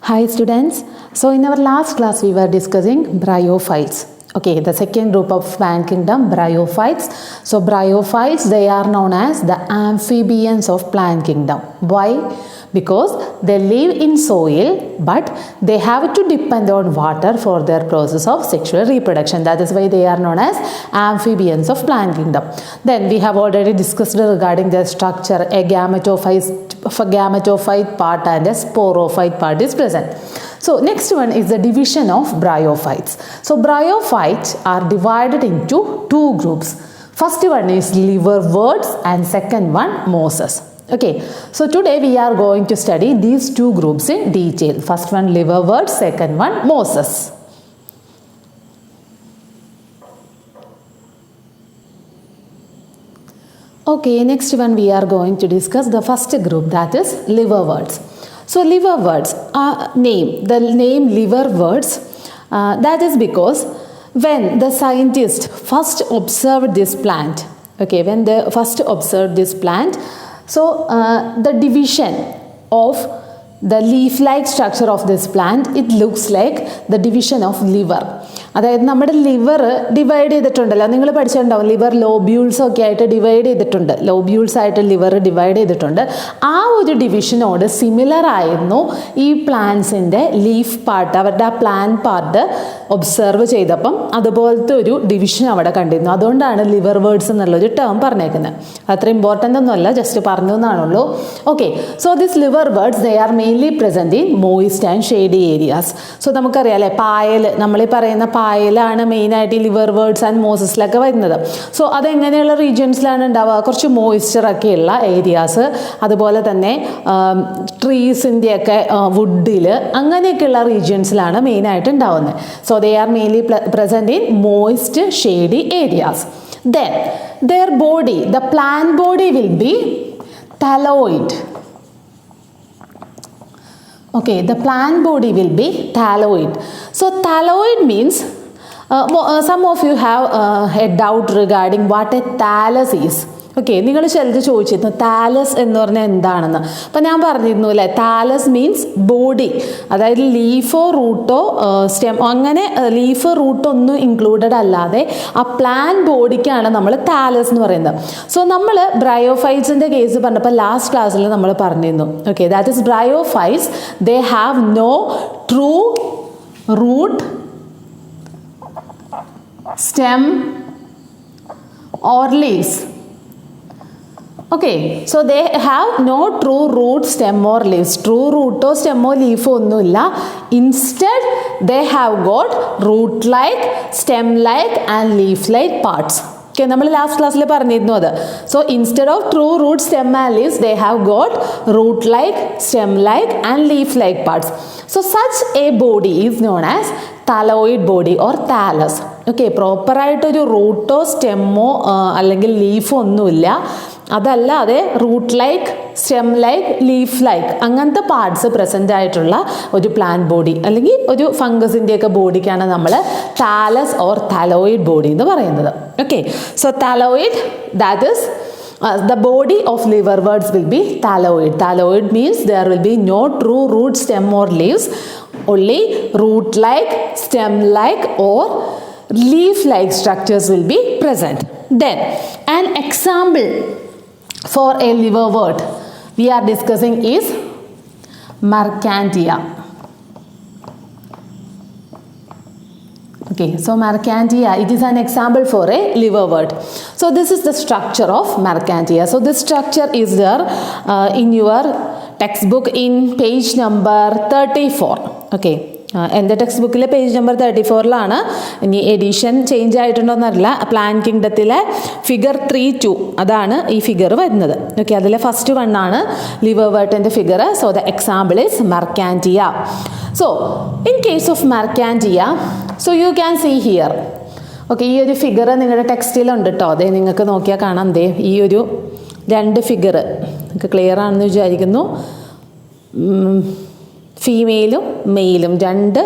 Hi students, so in our last class we were discussing bryophytes. Okay, the second group of plant kingdom, bryophytes. So bryophytes, they are known as the amphibians of plant kingdom. Why? Because they live in soil but they have to depend on water for their process of sexual reproduction. That is why they are known as amphibians of plant kingdom. Then we have already discussed regarding their structure. A gametophyte part and a sporophyte part is present. So next one is the division of bryophytes. So bryophytes are divided into two groups. First one is liverworts and second one mosses. Okay, so today we are going to study these two groups in detail. First one liverworts, second one mosses. Okay, next one we are going to discuss the first group, that is liverworts. So liverworts the name liverworts, that is because when the scientists first observed this plant, okay, when they first observed this plant, so the division of the leaf-like structure of this plant, it looks like the division of liver. അതായത് നമ്മുടെ liver divide ചെയ്തിട്ടുണ്ടല്ലോ, നിങ്ങൾ പഠിച്ചിട്ടുണ്ടാവും liver lobules ഒക്കെ ആയിട്ട് divide ചെയ്തിട്ടുണ്ട്, lobules ആയിട്ട് liver divide ചെയ്തിട്ടുണ്ട്. ആ ഒരു ഡിവിഷനോട് സിമിലർ ആയിരുന്നു ഈ പ്ലാന്റ്സിൻ്റെ ലീഫ് പാർട്ട്, അവരുടെ ആ പ്ലാന്റ് പാർട്ട് ഒബ്സർവ് ചെയ്തപ്പം അതുപോലത്തെ ഒരു ഡിവിഷൻ അവിടെ കണ്ടിരുന്നു. അതുകൊണ്ടാണ് ലിവർവേർഡ്സ് എന്നുള്ളൊരു ടേം പറഞ്ഞേക്കുന്നത്. അത്ര ഇമ്പോർട്ടൻ്റ് ഒന്നുമല്ല, ജസ്റ്റ് പറഞ്ഞു എന്നാണുള്ളൂ. Okay, so this liverworts they are mainly present in moist and shady areas. So നമുക്കറിയാം അല്ലേ, പായൽ, നമ്മളീ പറയുന്ന പായലാണ് മെയിനായിട്ട് ഈ ലിവർവേർഡ്സ് ആൻഡ് മോസസിലൊക്കെ വരുന്നത്. സോ അതെങ്ങനെയുള്ള റീജിയൻസിലാണ് ഉണ്ടാവുക? കുറച്ച് മോയ്സ്ചറൊക്കെ ഉള്ള ഏരിയാസ്, അതുപോലെ തന്നെ ട്രീസിൻ്റെയൊക്കെ വുഡിൽ, അങ്ങനെയൊക്കെയുള്ള റീജിയൻസിലാണ് മെയിനായിട്ട് ഉണ്ടാവുന്നത്. So they are mainly present in moist shady areas. Then their body, the plant body will be thalloid. Okay, the plant body will be thalloid. So thalloid means some of you have a doubt regarding what a thallus is. Okay, നിങ്ങൾ ചിലത് ചോദിച്ചിരുന്നു Thales എന്ന് പറഞ്ഞാൽ എന്താണെന്ന്. അപ്പം ഞാൻ പറഞ്ഞിരുന്നു അല്ലേ, താലസ് മീൻസ് ബോഡി, അതായത് ലീഫോ റൂട്ടോ സ്റ്റെം, അങ്ങനെ ലീഫ് റൂട്ടൊന്നും ഇൻക്ലൂഡഡ് അല്ലാതെ ആ പ്ലാന്റ് ബോഡിക്കാണ് നമ്മൾ താലസ് എന്ന് പറയുന്നത്. സോ നമ്മൾ ബ്രയോഫൈറ്റ്സിൻ്റെ കേസ് പറഞ്ഞപ്പോൾ ലാസ്റ്റ് ക്ലാസ്സിൽ നമ്മൾ പറഞ്ഞിരുന്നു. Okay, that is bryophytes, they have no true root, stem or leaves. Okay, so they have no true root, stem or leaves. True root or stem or leaf ഒന്നുമില്ല. Instead, they have got root-like, stem-like and leaf-like parts. Okay, നമ്മൾ last ക്ലാസ്സിൽ പറഞ്ഞിരുന്നു അത്. So instead of true root, stem and leaves, they have got root-like, stem-like and leaf-like parts. So such a body is known as thalloid body or thallus. Okay, പ്രോപ്പറായിട്ടൊരു റൂട്ടോ സ്റ്റെമ്മോ അല്ലെങ്കിൽ ലീഫോ ഒന്നുമില്ല, അതല്ലാതെ root like, stem like, leaf like അങ്ങനത്തെ parts present ആയിട്ടുള്ള ഒരു പ്ലാന്റ് ബോഡി അല്ലെങ്കിൽ ഒരു ഫംഗസിൻ്റെയൊക്കെ ബോഡിക്കാണ് നമ്മൾ താലസ് ഓർ തലോയിഡ് ബോഡി എന്ന് പറയുന്നത്. Okay, so thalloid, that is the body of liverworts will be thalloid. Thalloid means there will be no true root, stem or leaves, only root-like, stem-like or leaf-like structures will be present. Then an example for a liverwort we are discussing is Mercantia. Okay, so Mercantia, it is an example for a liverwort. So this is the structure of Mercantia. So this structure is there in your textbook in page number 34. Okay, എൻ്റെ text ബുക്കിലെ page number 34ലാണ്. ഇനി edition change ആയിട്ടുണ്ടോയെന്നറിയില്ല. Plant കിങ്ഡത്തിലെ figure 3.2 അതാണ് ഈ figure വരുന്നത്. Okay, അതിലെ ഫസ്റ്റ് വണ്ണാണ് ലിവർവേർട്ടിൻ്റെ figure. So the example is Marchantia. So in case of Marchantia, so you can see here. Okay, ഈ ഒരു ഫിഗർ നിങ്ങളുടെ ടെക്സ്റ്റിലുണ്ട് കേട്ടോ. അതേ നിങ്ങൾക്ക് നോക്കിയാൽ കാണാം. ദേ ഈ ഒരു രണ്ട് ഫിഗർ നിങ്ങൾക്ക് ക്ലിയർ ആണെന്ന് വിചാരിക്കുന്നു. ഫീമെയിലും മെയിലും രണ്ട്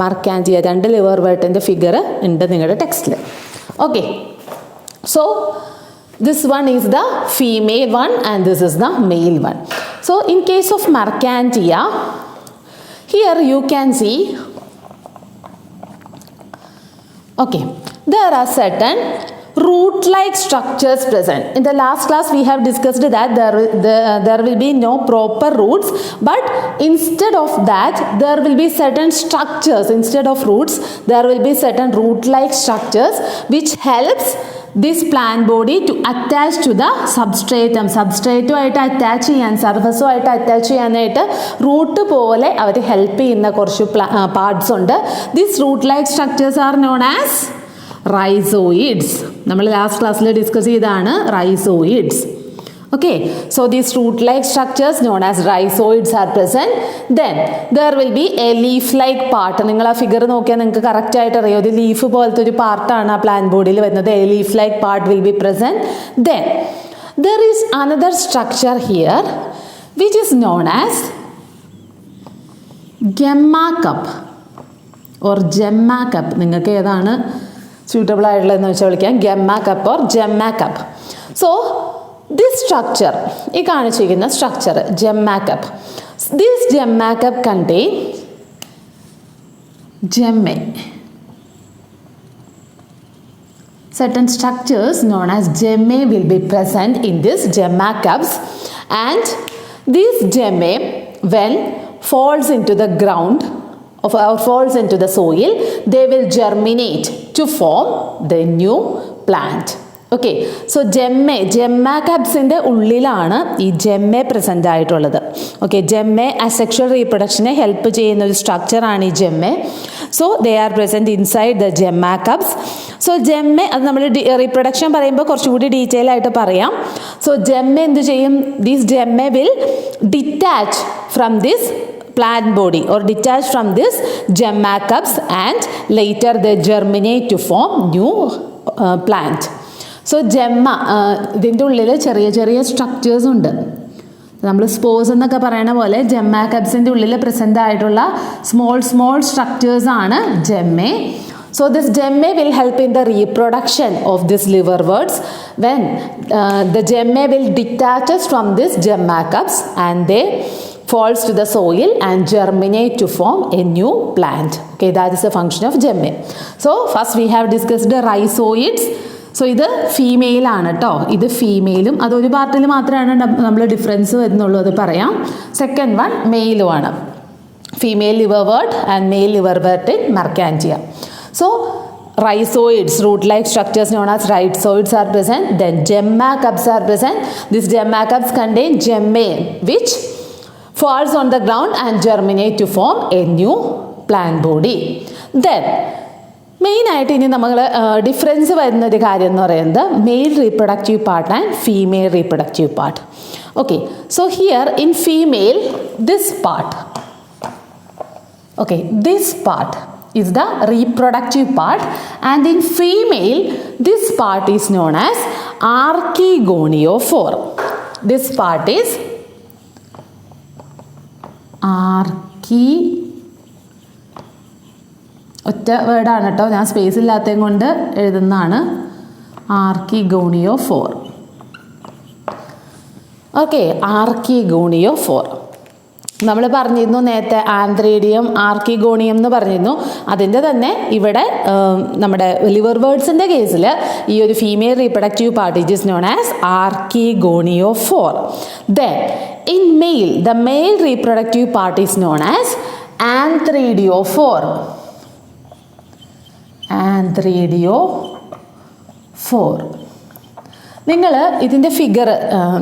മെർക്കാൻറ്റിയ, രണ്ട് ലിവർവേർട്ടിൻ്റെ ഫിഗർ ഉണ്ട് നിങ്ങളുടെ ടെക്സ്റ്റിൽ. Okay, so this one is the female one and this is the male one. So in case of Mercantia, Here you can see, okay, there are certain root-like structures present. In the last class we have discussed that there will be no proper roots, but instead of that there will be certain structures. Instead of roots there will be certain root-like structures which helps this plant body to attach to the substratum. Substratum ആയിട്ട് attach ചെയ്യാൻ, സർഫസും ആയിട്ട് attach ചെയ്യാനായിട്ട് root പോലെ അവർ help ചെയ്യുന്ന കുറച്ച് parts ഉണ്ട്. This root like structures are known as rhizoids. നമ്മൾ last ക്ലാസ്സിൽ ഡിസ്കസ് ചെയ്താണ് rhizoids. Okay, so these root-like structures known as rhizoids are present. Then there will be a leaf-like part. നിങ്ങൾ ആ figure നോക്കിയാൽ നിങ്ങൾക്ക് കറക്റ്റ് ആയിട്ട് അറിയാം, ഒരു ലീഫ് പോലത്തെ ഒരു പാർട്ടാണ് ആ പ്ലാന്റ് ബോഡിയിൽ വരുന്നത്. A leaf-like part will be present. Then there is another structure here which is known as gemma cup or gemma cup. നിങ്ങൾക്ക് ഏതാണ് suitable ആയിട്ടുള്ളതെന്ന് വെച്ചാൽ വിളിക്കാം, gemma cup or gemma cup. So this structure, ഈ കാണിച്ചിരിക്കുന്ന structure gemma cup, this gemma cup contain gemmae. Certain structures known as gemmae will be present in this gemma cups, and these gemmae when falls into the ground or falls into the soil, they will germinate to form the new plant. Okay, so gemma കബ്സിൻ്റെ ഉള്ളിലാണ് ഈ gemmae present ആയിട്ടുള്ളത്. Okay, gemmae asexual റീപ്രൊഡക്ഷനെ help ചെയ്യുന്ന ഒരു സ്ട്രക്ചറാണ് ഈ gemmae. So they are present inside the gemma cups. So gemmae, അത് നമ്മൾ റീപ്രൊഡക്ഷൻ പറയുമ്പോൾ കുറച്ചുകൂടി ഡീറ്റെയിൽ ആയിട്ട് പറയാം. സോ ജെമ്മെ എന്ത് ചെയ്യും? These ജെമ്മെ will detach from this plant body or detach from this gemma cups, and later they germinate to form new plant. So gemma, ഇതിൻ്റെ ഉള്ളിൽ ചെറിയ ചെറിയ സ്ട്രക്ചേഴ്സ് ഉണ്ട്. നമ്മൾ സ്പോസ് എന്നൊക്കെ പറയുന്ന പോലെ ജെമ്മ കബ്സിൻ്റെ ഉള്ളിൽ പ്രസൻ്റ് ആയിട്ടുള്ള സ്മോൾ സ്ട്രക്ചേഴ്സ് ആണ് ജെമ്മെ. So this gemmae will help in the reproduction of this liverworts. When the gemmae will detaches from this gemma cups and they falls to the soil and germinate to form a new plant. Okay, that is the function of gemmae. So first we have discussed the rhizoids. So ഇത് female ആണ് കേട്ടോ, ഇത് ഫീമെയിലും അതൊരു പാർട്ടിൽ മാത്രമാണ് നമ്മൾ difference വരുന്നുള്ളൂ, അത് പറയാം. സെക്കൻഡ് വൺ മെയിലുമാണ്, female liverwort and male liverwort in Marchantia. So rhizoids, root-like structures known as rhizoids are present. Then gemma cups are present. These gemma cups contain gemmae which falls on the ground and germinate to form a new plant body. Then മെയിനായിട്ട് ഇനി നമ്മൾ difference വരുന്നൊരു കാര്യം എന്ന് പറയുന്നത് mail reproductive part and female reproductive part. Okay, so here in female this part, okay, this part is the reproductive part, and in female this part is known as archegoniophore. This part is ഒറ്റ വേർഡാണ് കേട്ടോ, ഞാൻ space ഇല്ലാത്തതും കൊണ്ട് എഴുതുന്നതാണ്, ആർക്കിഗോണിയോഫോർ. Okay, ആർക്കിഗോണിയോഫോർ നമ്മൾ പറഞ്ഞിരുന്നു നേരത്തെ, ആന്ത്രേഡിയം archegonium എന്ന് പറഞ്ഞിരുന്നു. അതിൻ്റെ തന്നെ ഇവിടെ നമ്മുടെ ലിവർവേർട്സിൻ്റെ കേസിൽ ഈ ഒരു female reproductive part it is known as archegoniophore. Then in male the male reproductive part is known as antheridiophore. Antheridiophore. നിങ്ങൾ ഇതിൻ്റെ ഫിഗർ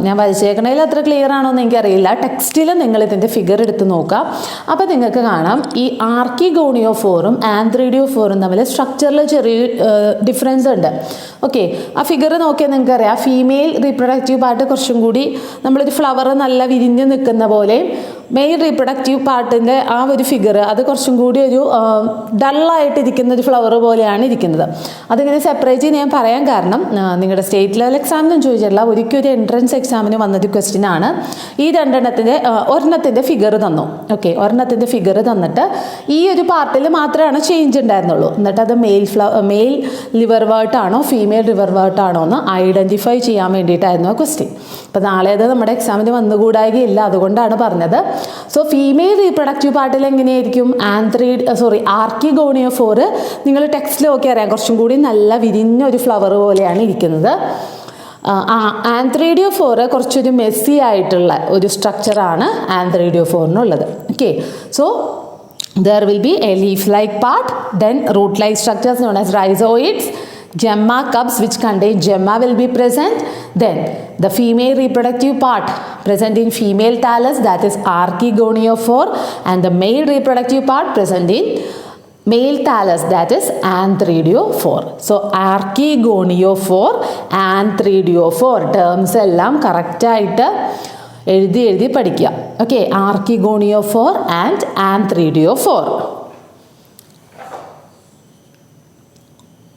ഞാൻ വരച്ചേക്കണതിൽ അത്ര ക്ലിയർ ആണോ എന്ന് എനിക്കറിയില്ല, ടെക്സ്റ്റിൽ നിങ്ങൾ ഇതിൻ്റെ ഫിഗർ എടുത്ത് നോക്കാം. അപ്പോൾ നിങ്ങൾക്ക് കാണാം ഈ ആർക്കിഗോണിയോഫോറും ആന്ത്രേഡിയോഫോറും തമ്മിൽ സ്ട്രക്ചറിൽ ചെറിയ ഡിഫറൻസ് ഉണ്ട്. ഓക്കെ, ആ ഫിഗർ നോക്കിയാൽ നിങ്ങൾക്കറിയാം ഫീമെയിൽ റീപ്രൊഡക്റ്റീവ് പാർട്ട് കുറച്ചും കൂടി നമ്മളൊരു ഫ്ലവർ നല്ല വിരിഞ്ഞ് നിൽക്കുന്ന പോലെയും മെയിൽ റീപ്രൊഡക്റ്റീവ് പാർട്ടിൻ്റെ ആ ഒരു ഫിഗർ അത് കുറച്ചും കൂടി ഒരു ഡള്ളായിട്ടിരിക്കുന്ന ഒരു ഫ്ലവർ പോലെയാണ് ഇരിക്കുന്നത്. അതിങ്ങനെ സെപ്പറേറ്റ് ഞാൻ പറയാൻ കാരണം നിങ്ങളുടെ സ്റ്റേറ്റ് ലെവൽ എക്സാമിനും ചോദിച്ചിട്ടുള്ള ഒരിക്കലും എൻട്രൻസ് എക്സാമിന് വന്നൊരു ക്വസ്റ്റ്യൻ ആണ്. ഈ ഒരെണ്ണത്തിൻ്റെ ഫിഗർ തന്നു. ഓക്കെ, ഒരെണ്ണത്തിൻ്റെ ഫിഗർ തന്നിട്ട് ഈ ഒരു പാർട്ടിൽ മാത്രമാണ് ചേഞ്ച് ഉണ്ടായിരുന്നുള്ളൂ. എന്നിട്ട് അത് മെയിൽ ലിവർ വേർട്ട് ആണോ ഫീമെയിൽ ലിവർ വേർട്ട് ആണോ എന്ന് ഐഡൻറ്റിഫൈ ചെയ്യാൻ വേണ്ടിയിട്ടായിരുന്നു ആ ക്വസ്റ്റ്യൻ. അപ്പോൾ നാളെ അത് നമ്മുടെ എക്സാമിന് വന്നുകൂടായികയില്ല, അതുകൊണ്ടാണ് പറഞ്ഞത്. സോ ഫീമെയിൽ റീപ്രൊഡക്റ്റീവ് പാർട്ടിൽ എങ്ങനെയായിരിക്കും? ആർക്കിഗോണിയോഫോർ നിങ്ങൾ ടെക്സ്റ്റിൽ നോക്കി അറിയാം, കുറച്ചും കൂടി നല്ല വിരിഞ്ഞൊരു ഫ്ലവർ പോലെയാണ് ഇരിക്കുന്നത്. ആന്ത്രീഡിയോഫോർ കുറച്ചൊരു മെസ്സി ആയിട്ടുള്ള ഒരു സ്ട്രക്ചറാണ് ആന്ത്രീഡിയോഫോറിനുള്ളത്. Okay, so there will be a leaf-like part, then root-like structures known as rhizoids, gemma cups which contain gemma will be present, then the female reproductive part present in female thallus, that is archegoniophore, and the male reproductive part present in male thallus, that is anthridiophore. So archegoniophore, anthridiophore terms എല്ലാം കറക്റ്റായിട്ട് എഴുതി പഠിക്കുക. Okay, archegoniophore and ആന്ത്രീഡിയോഫോർ.